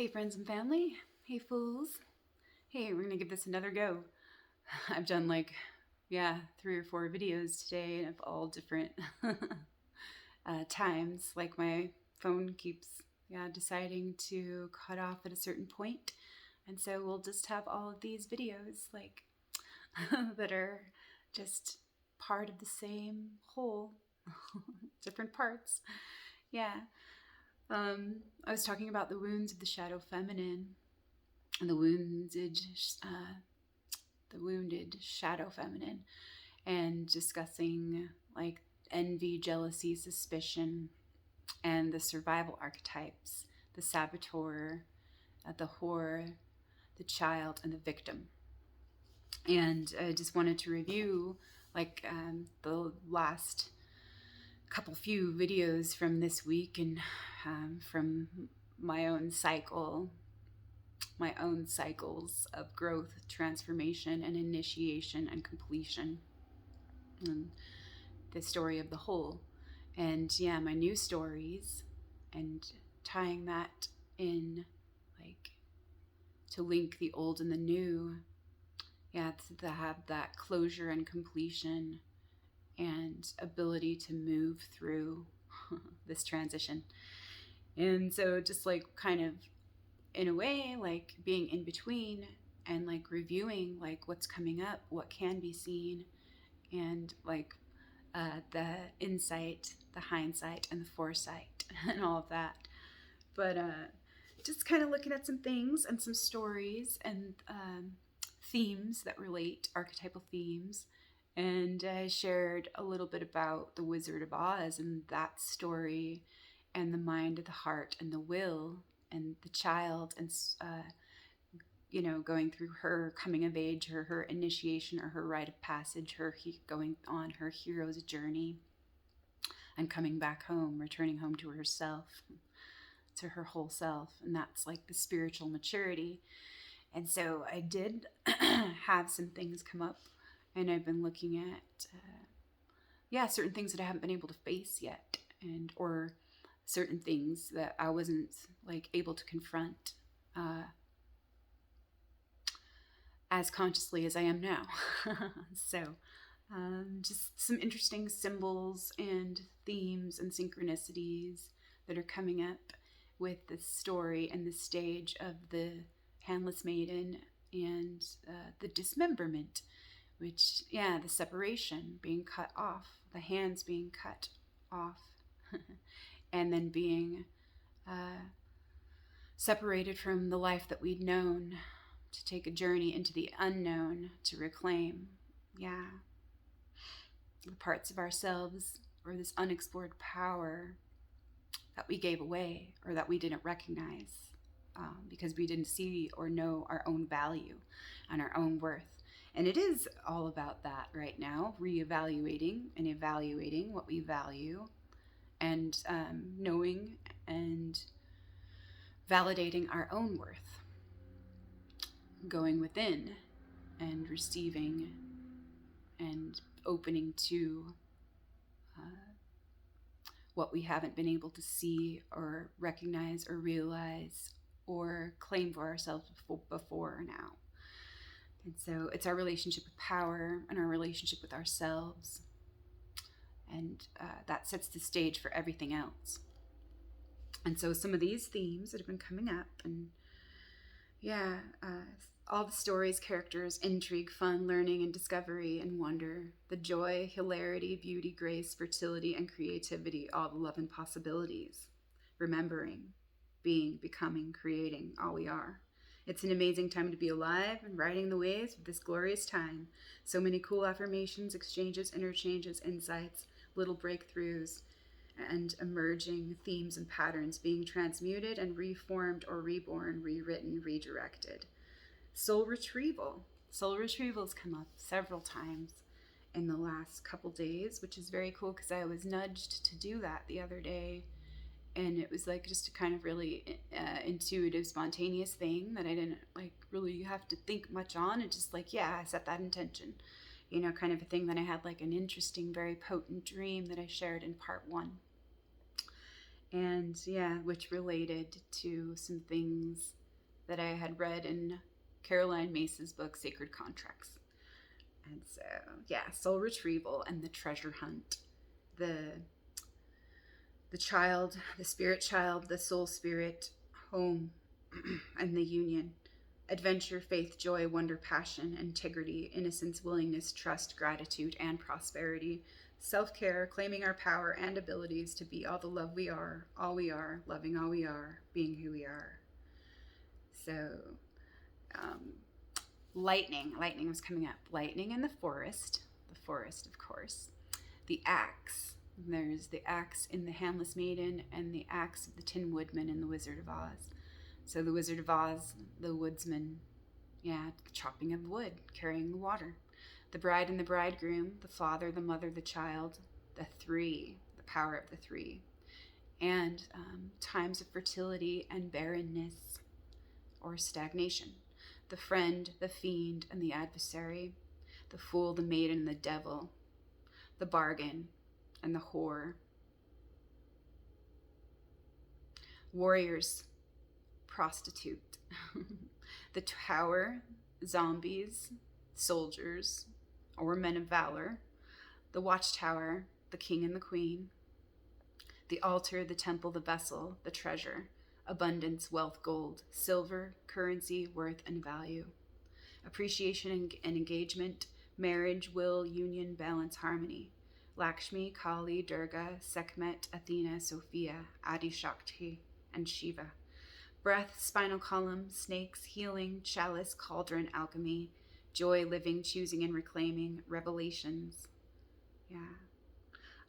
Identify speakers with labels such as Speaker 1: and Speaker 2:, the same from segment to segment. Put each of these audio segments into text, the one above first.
Speaker 1: Hey friends and family, hey fools, hey, we're gonna give this another go. I've done 3 or 4 videos today of all different times. Like my phone keeps deciding to cut off at a certain point, and so we'll just have all of these videos that are just part of the same whole, different parts. Yeah. I was talking about the wounds of the shadow feminine and the wounded shadow feminine, and discussing like envy, jealousy, suspicion, and the survival archetypes: the saboteur, the whore, the child, and the victim. And I just wanted to review the last few videos from this week, and from my own cycles of growth, transformation, and initiation and completion, and the story of the whole. And my new stories, and tying that in, to link the old and the new, to have that closure and completion and ability to move through this transition. And so just kind of in a way, being in between and reviewing what's coming up, what can be seen, and the insight, the hindsight, and the foresight and all of that. But just kind of looking at some things and some stories and themes that relate, archetypal themes. And I shared a little bit about the Wizard of Oz and that story, and the mind, the heart, and the will, and the child, and going through her coming of age, or her initiation, or her rite of passage, her going on her hero's journey, and coming back home, returning home to herself, to her whole self. And that's the spiritual maturity. And so I did have some things come up, and I've been looking at certain things that I haven't been able to face yet, or certain things that I wasn't able to confront as consciously as I am now. So just some interesting symbols and themes and synchronicities that are coming up with the story and the stage of the handless maiden, and the dismemberment, which the separation, being cut off, the hands being cut off, and then being separated from the life that we'd known, to take a journey into the unknown, to reclaim the parts of ourselves, or this unexplored power that we gave away, or that we didn't recognize, because we didn't see or know our own value and our own worth. And it is all about that right now, reevaluating and evaluating what we value, and knowing and validating our own worth, going within and receiving and opening to what we haven't been able to see or recognize or realize or claim for ourselves before or now. And so it's our relationship with power and our relationship with ourselves, and that sets the stage for everything else. And so some of these themes that have been coming up, and all the stories, characters, intrigue, fun, learning, and discovery, and wonder, the joy, hilarity, beauty, grace, fertility, and creativity, all the love and possibilities, remembering, being, becoming, creating, all we are. It's an amazing time to be alive and riding the waves of this glorious time. So many cool affirmations, exchanges, interchanges, insights, little breakthroughs, and emerging themes and patterns being transmuted and reformed or reborn, rewritten, redirected. Soul retrieval. Soul retrievals come up several times in the last couple days, which is very cool, because I was nudged to do that the other day. And it was just a kind of really intuitive, spontaneous thing that I didn't really have to think much on. It just I set that intention, kind of a thing. That I had an interesting, very potent dream that I shared in part 1. And yeah, which related to some things that I had read in Caroline Mace's book, Sacred Contracts. And so, yeah, soul retrieval and the treasure hunt. The child, the spirit child, the soul spirit, home, and the union. Adventure, faith, joy, wonder, passion, integrity, innocence, willingness, trust, gratitude, and prosperity. Self-care, claiming our power and abilities to be all the love we are, loving all we are, being who we are. So, um, lightning was coming up. Lightning in the forest, of course. The axe. There's the axe in the Handless Maiden and the axe of the Tin Woodman in the Wizard of Oz. So the Wizard of Oz, the woodsman, chopping of wood, carrying the water. The bride and the bridegroom, the father, the mother, the child, the three, the power of the three. And times of fertility and barrenness or stagnation. The friend, the fiend, and the adversary. The fool, the maiden, and the devil. The bargain and the whore. Warriors, prostitute. The tower, zombies, soldiers, or men of valor. The watchtower, the king and the queen. The altar, the temple, the vessel, the treasure. Abundance, wealth, gold, silver, currency, worth, and value. Appreciation and engagement, marriage, will, union, balance, harmony. Lakshmi, Kali, Durga, Sekhmet, Athena, Sophia, Adi Shakti, and Shiva. Breath, spinal column, snakes, healing, chalice, cauldron, alchemy, joy, living, choosing and reclaiming, revelations.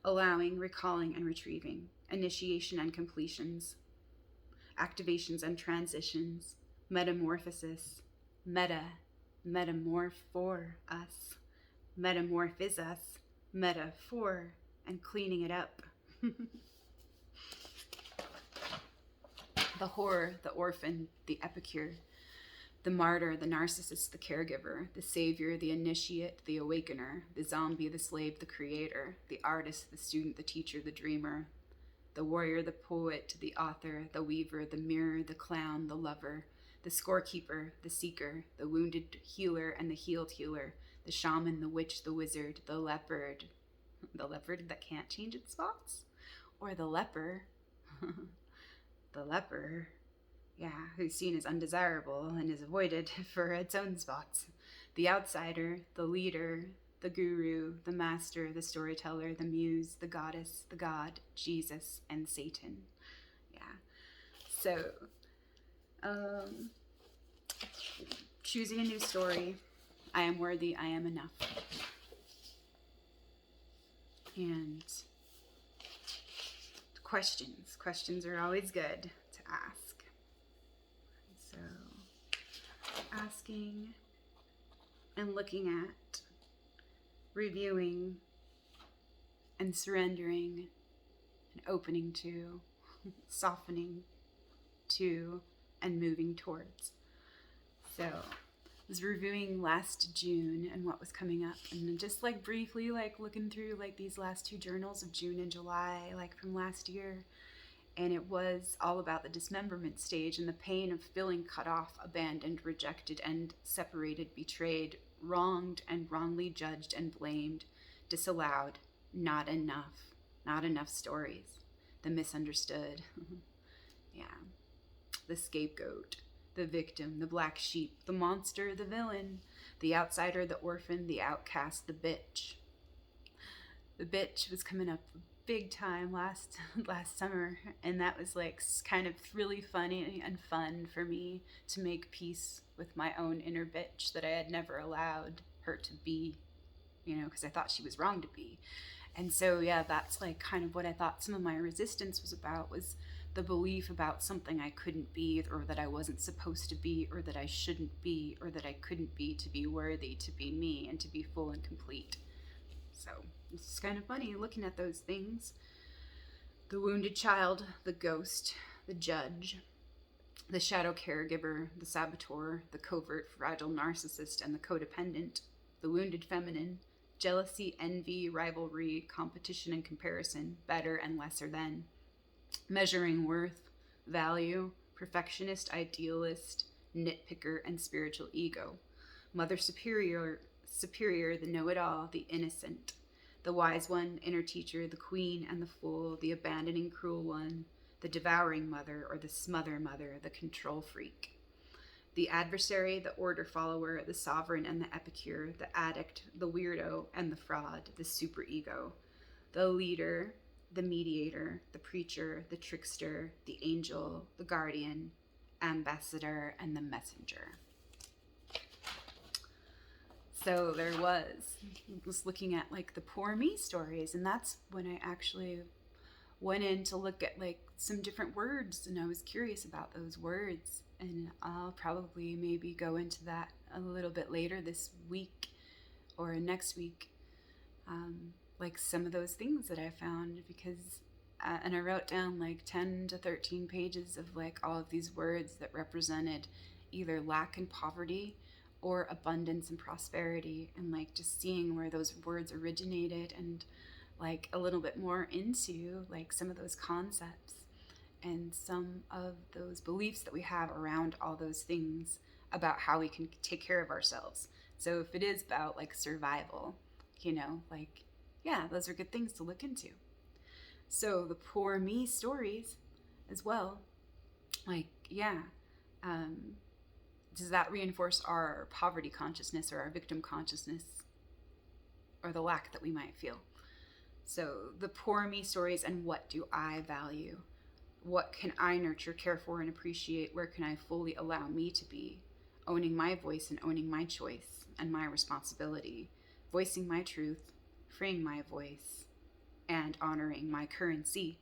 Speaker 1: Allowing, recalling and retrieving, initiation and completions, activations and transitions, metamorphosis, metamorph for us, metamorphize us, metaphor, and cleaning it up. The whore, the orphan, the epicure, the martyr, the narcissist, the caregiver, the savior, the initiate, the awakener, the zombie, the slave, the creator, the artist, the student, the teacher, the dreamer, the warrior, the poet, the author, the weaver, the mirror, the clown, the lover, the scorekeeper, the seeker, the wounded healer and the healed healer, the shaman, the witch, the wizard, the leopard that can't change its spots, or the leper, the leper, who's seen as undesirable and is avoided for its own spots, the outsider, the leader, the guru, the master, the storyteller, the muse, the goddess, the god, Jesus, and Satan. So, choosing a new story. I am worthy, I am enough. And questions. Questions are always good to ask. So, asking and looking at, reviewing and surrendering and opening to, softening to, and moving towards. So I was reviewing last June and what was coming up, and just like briefly looking through these last two journals of June and July from last year, and it was all about the dismemberment stage and the pain of feeling cut off, abandoned, rejected, and separated, betrayed, wronged and wrongly judged and blamed, disallowed, not enough stories, the misunderstood, the scapegoat, the victim, the black sheep, the monster, the villain, the outsider, the orphan, the outcast, the bitch. The bitch was coming up big time last summer, and that was kind of really funny and fun for me to make peace with my own inner bitch that I had never allowed her to be, because I thought she was wrong to be. And so that's kind of what I thought some of my resistance was about, was the belief about something I couldn't be, or that I wasn't supposed to be, or that I shouldn't be, or that I couldn't be to be worthy, to be me, and to be full and complete. So it's kind of funny looking at those things. The wounded child, the ghost, the judge, the shadow caregiver, the saboteur, the covert fragile narcissist, and the codependent, the wounded feminine, jealousy, envy, rivalry, competition and comparison, better and lesser than, measuring worth, value, perfectionist, idealist, nitpicker, and spiritual ego. Mother superior, the know-it-all, the innocent, the wise one, inner teacher, the queen and the fool, the abandoning cruel one, the devouring mother or the smother mother, the control freak. The adversary, the order follower, the sovereign and the epicure, the addict, the weirdo and the fraud, the superego. The leader, the mediator, the preacher, the trickster, the angel, the guardian, ambassador, and the messenger. So there was looking at like the poor me stories, and that's when I actually went in to look at like some different words, and I was curious about those words, and I'll probably maybe go into that a little bit later this week or next week, like some of those things that I found, because and I wrote down like 10 to 13 pages of like all of these words that represented either lack and poverty or abundance and prosperity, and like just seeing where those words originated, and like a little bit more into like some of those concepts and some of those beliefs that we have around all those things about how we can take care of ourselves. So if it is about like survival, like, yeah, those are good things to look into. So the poor me stories as well, like, yeah, does that reinforce our poverty consciousness or our victim consciousness or the lack that we might feel? So the poor me stories, and what do I value? What can I nurture, care for, and appreciate? Where can I fully allow me to be? Owning my voice and owning my choice and my responsibility. Voicing my truth, freeing my voice, and honoring my currency,